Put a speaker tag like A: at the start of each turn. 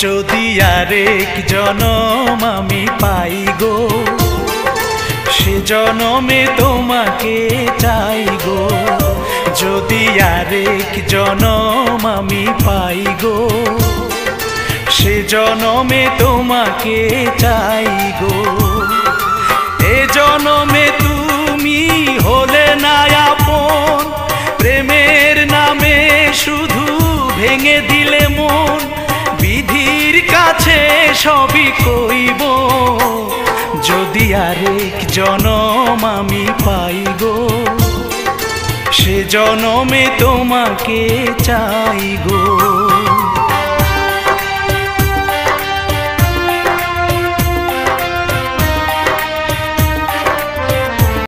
A: যদি আরেক জনম আমি পাই গো, সে জনমে তোমাকে চাই গো। যদি আরেক জনম আমি পাই গো, সে জনমে তোমাকে চাই গো। এ জনমে তুমি হলে না আপন, প্রেমের নামে শুধু ভেঙে দিলে মন। বিধির কাছে সবই কইব, যদি আরেক জনম আমি পাই গো, সে জনমে তোমাকে চাই গো।